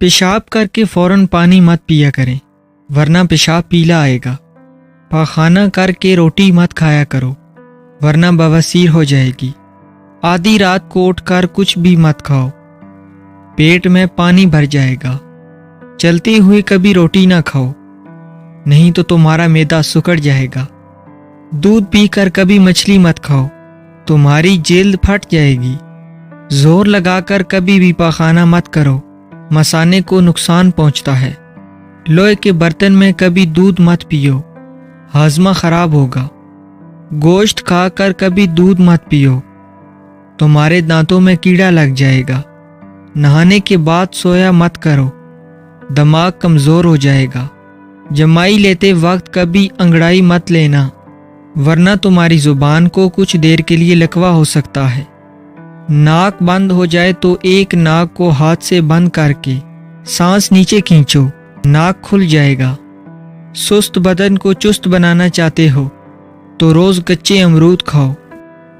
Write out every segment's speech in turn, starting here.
پیشاب کر کے فوراً پانی مت پیا کریں ورنہ پیشاب پیلا آئے گا۔ پاخانہ کر کے روٹی مت کھایا کرو ورنہ بواسیر ہو جائے گی۔ آدھی رات کو اٹھ کر کچھ بھی مت کھاؤ، پیٹ میں پانی بھر جائے گا۔ چلتے ہوئے کبھی روٹی نہ کھاؤ، نہیں تو تمہارا معدہ سکڑ جائے گا۔ دودھ پی کر کبھی مچھلی مت کھاؤ، تمہاری جلد پھٹ جائے گی۔ زور لگا کر کبھی بھی پاخانہ مت کرو، مثانے کو نقصان پہنچتا ہے۔ لوہے کے برتن میں کبھی دودھ مت پیو، ہاضمہ خراب ہوگا۔ گوشت کھا کر کبھی دودھ مت پیو، تمہارے دانتوں میں کیڑا لگ جائے گا۔ نہانے کے بعد سویا مت کرو، دماغ کمزور ہو جائے گا۔ جمائی لیتے وقت کبھی انگڑائی مت لینا ورنہ تمہاری زبان کو کچھ دیر کے لیے لکوا ہو سکتا ہے۔ ناک بند ہو جائے تو ایک ناک کو ہاتھ سے بند کر کے سانس نیچے کھینچو، ناک کھل جائے گا۔ سست بدن کو چست بنانا چاہتے ہو تو روز کچے امرود کھاؤ۔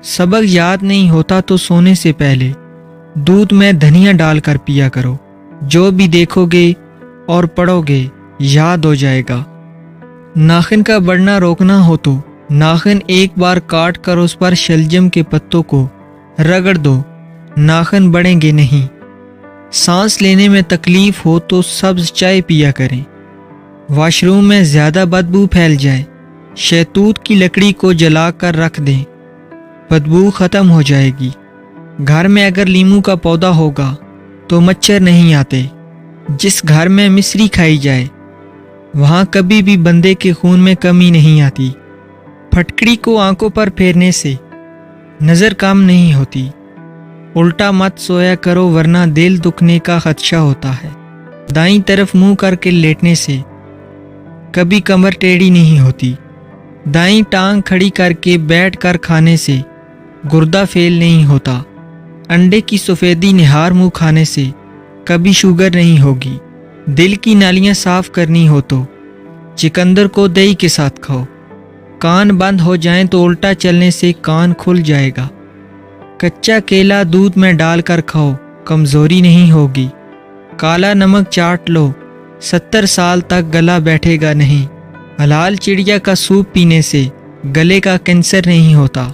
سبق یاد نہیں ہوتا تو سونے سے پہلے دودھ میں دھنیا ڈال کر پیا کرو، جو بھی دیکھو گے اور پڑھو گے یاد ہو جائے گا۔ ناخن کا بڑھنا روکنا ہو تو ناخن ایک بار کاٹ کر اس پر شلجم کے پتوں کو رگڑ دو، ناخن بڑھیں گے نہیں۔ سانس لینے میں تکلیف ہو تو سبز چائے پیا کریں۔ واش روم میں زیادہ بدبو پھیل جائے، شہتوت کی لکڑی کو جلا کر رکھ دیں، بدبو ختم ہو جائے گی۔ گھر میں اگر لیموں کا پودا ہوگا تو مچھر نہیں آتے۔ جس گھر میں مصری کھائی جائے وہاں کبھی بھی بندے کے خون میں کمی نہیں آتی۔ پھٹکڑی کو آنکھوں پر پھیرنے سے نظر کم نہیں ہوتی۔ الٹا مت سویا کرو ورنہ دل دکھنے کا خدشہ ہوتا ہے۔ دائیں طرف منہ کر کے لیٹنے سے کبھی کمر ٹیڑھی نہیں ہوتی۔ دائیں ٹانگ کھڑی کر کے بیٹھ کر کھانے سے گردہ فیل نہیں ہوتا۔ انڈے کی سفیدی نہار منہ کھانے سے کبھی شوگر نہیں ہوگی۔ دل کی نالیاں صاف کرنی ہو تو چکندر کو دہی کے ساتھ کھاؤ۔ کان بند ہو جائیں تو الٹا چلنے سے کان کھل جائے گا۔ کچا کیلا دودھ میں ڈال کر کھاؤ، کمزوری نہیں ہوگی۔ کالا نمک چاٹ لو، 70 سال تک گلا بیٹھے گا نہیں۔ حلال چڑیا کا سوپ پینے سے گلے کا کینسر نہیں ہوتا۔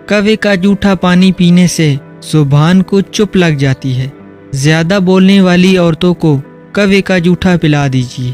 کوے کا جھوٹا پانی پینے سے زبان کو چپ لگ جاتی ہے۔ زیادہ بولنے والی عورتوں کو کوے کا جھوٹا پلا دیجیے۔